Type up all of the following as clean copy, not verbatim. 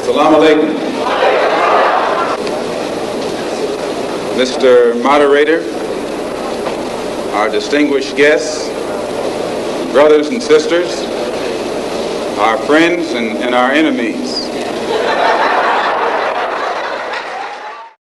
Assalamu alaikum. Mr. Moderator, our distinguished guests, brothers and sisters, our friends and our enemies.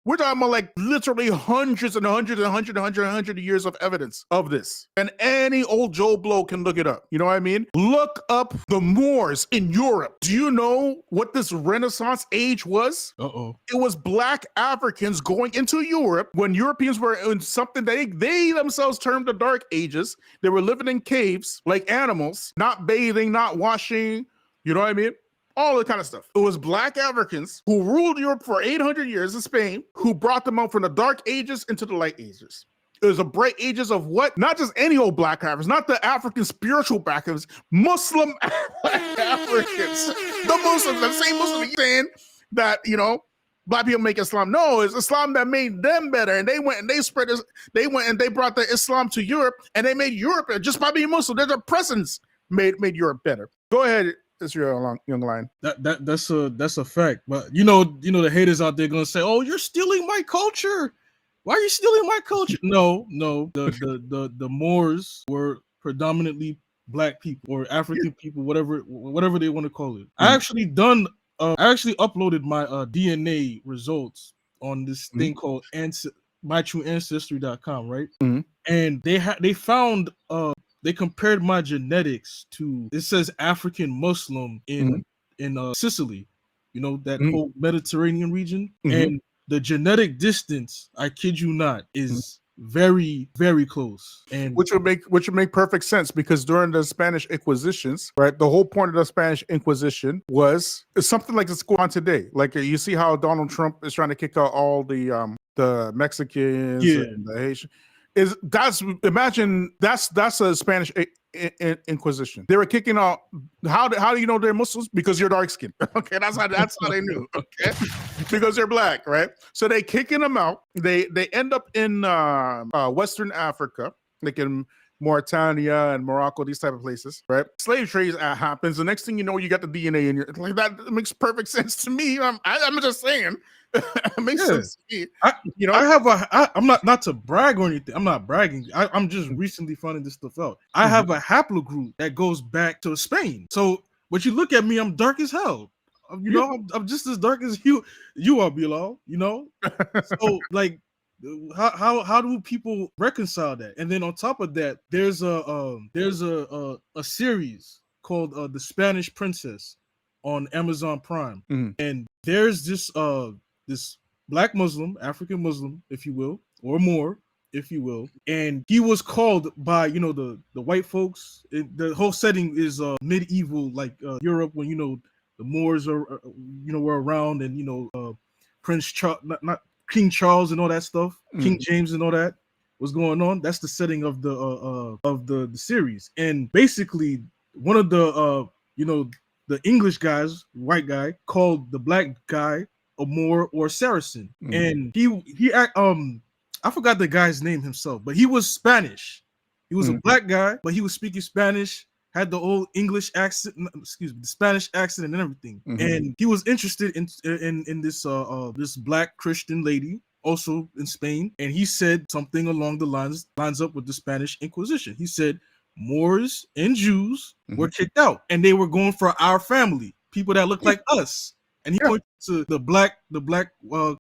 We're talking about like literally hundreds and hundreds and hundreds of years of evidence of this. And any old Joe Blow can look it up. You know what I mean? Look up the Moors in Europe. Do you know what this Renaissance age was? Uh-oh. It was black Africans going into Europe when Europeans were in something they themselves termed the Dark Ages. They were living in caves like animals, not bathing, not washing. You know what I mean? All the kind of stuff. It was black Africans who ruled Europe for 800 years in Spain, who brought them out from the Dark Ages into the Light Ages. It was the bright ages of what? Not just any old black Africans, not the African spiritual black Africans, Muslim Africans. The Muslims, the same Muslims saying that, you know, black people make Islam. No, it's Islam that made them better. And they went and they spread this, they went and they brought the Islam to Europe, and they made Europe better just by being Muslim. Their presence made Europe better. Go ahead. It's your young line. That's a fact. But you know the haters out there gonna say, "Oh, you're stealing my culture. Why are you stealing my culture?" No. The Moors were predominantly black people or African people, whatever they want to call it. I actually uploaded my DNA results on this thing called mytrueancestry.com, right? And they found they compared my genetics to, it says African Muslim in Sicily, you know, that whole Mediterranean region. And the genetic distance, I kid you not, is very, very close. And which would make perfect sense, because during the Spanish Inquisitions, right, the whole point of the Spanish Inquisition was something like this going on today. Like you see how Donald Trump is trying to kick out all the Mexicans and the Haitians. That's a Spanish Inquisition. They were kicking out. How do you know they're Muslims? Because you're dark skinned. Okay, that's how they knew. Okay, because they're black, right? So they kicking them out. They end up in Western Africa, like in Mauritania and Morocco, these type of places, right? Slave trade happens. The next thing you know, you got the DNA in your, like, that makes perfect sense to me. I'm just saying. It makes sense to me. I'm not to brag or anything. I'm not bragging. I'm just recently finding this stuff out. I have a haplogroup that goes back to Spain. So, but you look at me, I'm dark as hell. You know, I'm just as dark as you are, Bilal. You know, so like, how do people reconcile that? And then on top of that, there's a series called The Spanish Princess on Amazon Prime, and there's this black Muslim, African Muslim, if you will, or more, if you will, and he was called by, you know, the white folks. The whole setting is medieval, like Europe, when, you know, the Moors are were around, and, you know, Prince Charles, not King Charles and all that stuff, King James and all that was going on. That's the setting of the series. And basically one of the the English guys, white guy, called the black guy a Moor or Saracen. And he I forgot the guy's name himself, but he was Spanish. He was a black guy, but he was speaking Spanish, had the old English accent, the Spanish accent and everything. And he was interested in this black Christian lady, also in Spain. And he said something along the lines up with the Spanish Inquisition. He said Moors and Jews were kicked out, and they were going for our family, people that look like us. And he pointed to the black. He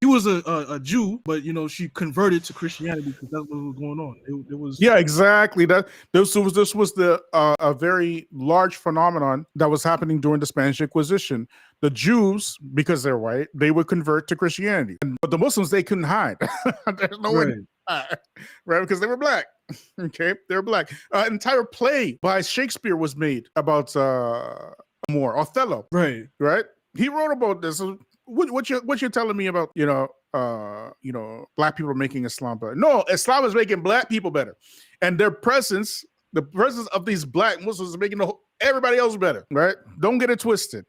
was a Jew, but, you know, she converted to Christianity because that's what was going on. It was exactly that. This was the a very large phenomenon that was happening during the Spanish Inquisition. The Jews, because they're white, they would convert to Christianity, but the Muslims, they couldn't hide. There's no way to hide, right? Because they were black. Okay, they were black. An entire play by Shakespeare was made about Moor, Othello. Right. He wrote about this. What you're telling me about, black people making Islam better? No, Islam is making black people better, and the presence of these black Muslims is making everybody else better. Right? Don't get it twisted.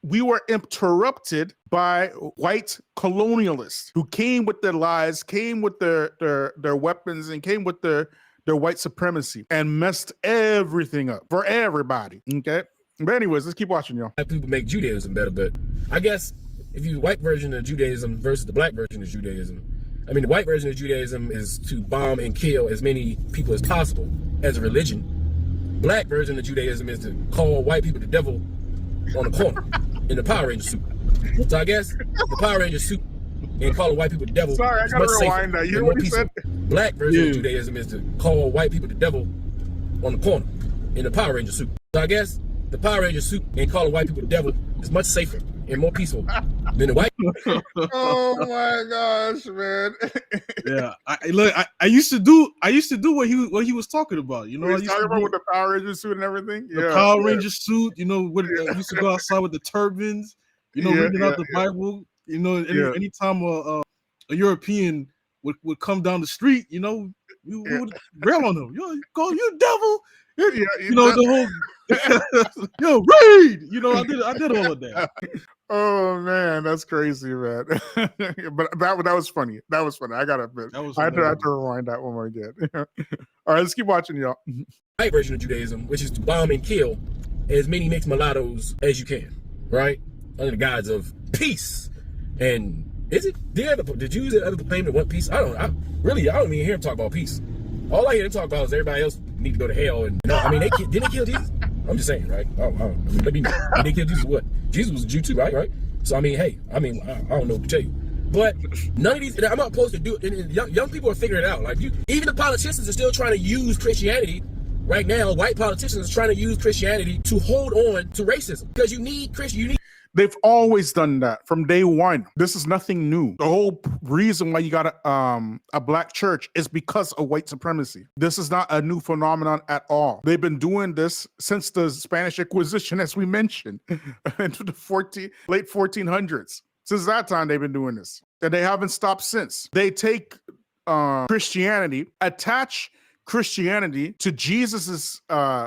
We were interrupted by white colonialists who came with their lies, came with their weapons, and came with their white supremacy, and messed everything up for everybody. Okay. But anyways, let's keep watching, y'all. People make Judaism better, but I guess if you the white version of Judaism versus the black version of Judaism, I mean, the white version of Judaism is to bomb and kill as many people as possible as a religion. Black version of Judaism is to call white people the devil on the corner in the Power Ranger suit. So I guess the Power Ranger suit and calling white people the devil Sorry, I is gotta much safer rewind that. You and know more what he peaceful. said? Black version of Judaism is to call white people the devil on the corner in the Power Ranger suit. So I guess the Power Ranger suit and calling white people the devil is much safer and more peaceful than the white. Oh my gosh, man! Yeah, I used to do what he was talking about. You know, He's talking about with the Power Ranger suit and everything. The Power Ranger suit. You know, what used to go outside with the turbans. You know, reading out the Bible. You know, anytime a European would come down the street, you know, you would rail on him. You call you devil. You know the whole yo read. You know, I did all of that. Oh man, that's crazy, man. But that was funny. That was funny. I gotta admit, I had to rewind that one more again. All right, let's keep watching, y'all. White version of Judaism, which is to bomb and kill as many mixed mulattoes as you can, right? Under the guise of peace. And is it? Did Jews ever proclaim to want peace? I don't even hear him talk about peace. All I hear him talk about is everybody else need to go to hell. And I mean, didn't they kill Jesus? I'm just saying, right? I mean, let me know. Did they kill Jesus? What? Jesus was a Jew too, right? So I mean, hey, I don't know what to tell you. But none of these, I'm not supposed to do it. And young people are figuring it out. Like even the politicians are still trying to use Christianity. Right now, white politicians are trying to use Christianity to hold on to racism because you need Christian. They've always done that from day one. This is nothing new. The whole reason why you got a black church is because of white supremacy. This is not a new phenomenon at all. They've been doing this since the Spanish Inquisition, as we mentioned, into the late 1400s. Since that time, they've been doing this. And they haven't stopped since. They take Christianity, attach Christianity to Jesus's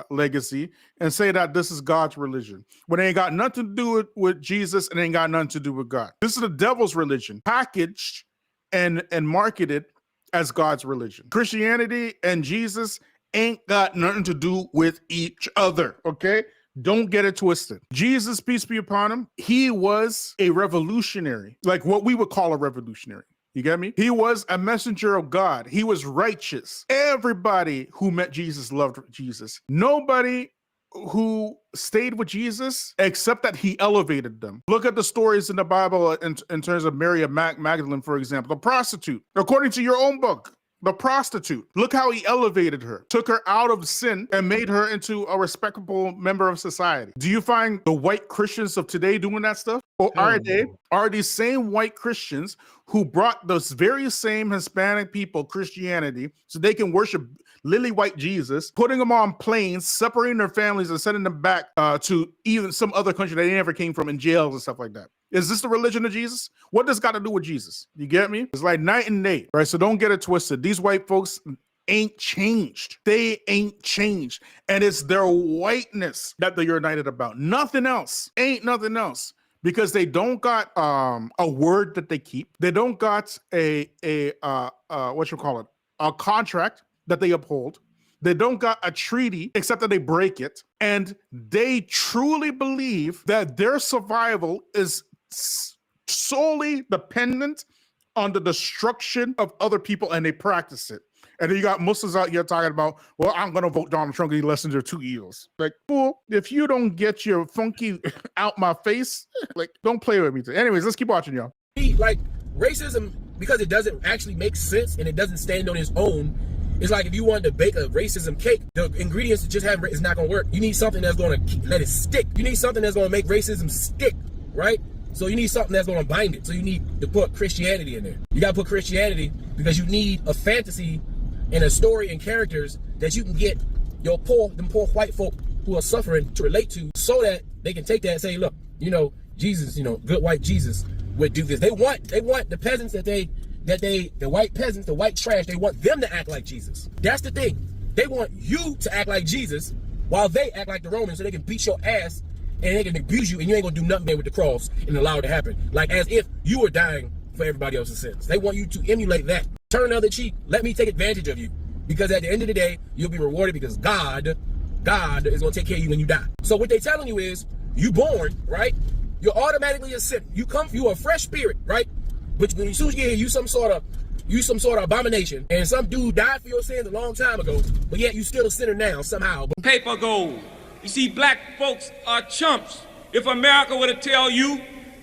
legacy and say that this is God's religion when it ain't got nothing to do with Jesus and ain't got nothing to do with God. This is the devil's religion packaged and marketed as God's religion. Christianity and Jesus ain't got nothing to do with each other, okay? Don't get it twisted. Jesus, peace be upon him, he was a revolutionary, like what we would call a revolutionary. You get me? He was a messenger of God. He was righteous. Everybody who met Jesus loved Jesus. Nobody who stayed with Jesus except that he elevated them. Look at the stories in the Bible in terms of Mary of Magdalene, for example, the prostitute. According to your own book, the prostitute. Look how he elevated her, took her out of sin and made her into a respectable member of society. Do you find the white Christians of today doing that stuff? Or are these same white Christians who brought those very same Hispanic people Christianity so they can worship lily white Jesus, putting them on planes, separating their families and sending them back to even some other country they never came from in jails and stuff like that? Is this the religion of Jesus? What does got to do with Jesus? You get me? It's like night and day, right? So don't get it twisted. These white folks ain't changed. They ain't changed. And it's their whiteness that they're united about. Nothing else. Ain't nothing else. Because they don't got a word that they keep. They don't got a contract that they uphold. They don't got a treaty except that they break it. And they truly believe that their survival is solely dependent on the destruction of other people, and they practice it. And then you got Muslims out here talking about, well, I'm going to vote Donald Trump because he lessens your two evils. Like, fool, if you don't get your funky out my face, like, don't play with me. Anyways, let's keep watching, y'all. Like, racism, because it doesn't actually make sense and it doesn't stand on its own, it's like if you wanted to bake a racism cake, the ingredients to just have is not going to work. You need something that's going to let it stick. You need something that's going to make racism stick, right? So you need something that's going to bind it. So you need to put Christianity in there. You got to put Christianity because you need a fantasy and a story and characters that you can get them poor white folk who are suffering to relate to, so that they can take that and say, look, you know, Jesus, you know, good white Jesus would do this. They want the peasants the white peasants, the white trash, they want them to act like Jesus. That's the thing. They want you to act like Jesus while they act like the Romans, so they can beat your ass and they can abuse you and you ain't gonna do nothing there with the cross and allow it to happen. Like as if you were dying for everybody else's sins. They want you to emulate that. Turn the other cheek. Let me take advantage of you. Because at the end of the day, you'll be rewarded because God God is going to take care of you when you die. So what they telling you is, you born, right? You're automatically a sinner. You are a fresh spirit, right? But when as soon as you get here, you some sort of abomination, and some dude died for your sins a long time ago, but yet you still a sinner now somehow. Paper gold. You see, black folks are chumps. If America were to tell you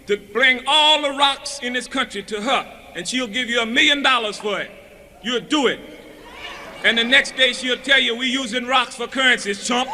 to bring all the rocks in this country to her, and she'll give you $1 million for it, you'll do it. And the next day she'll tell you we're using rocks for currencies, chump.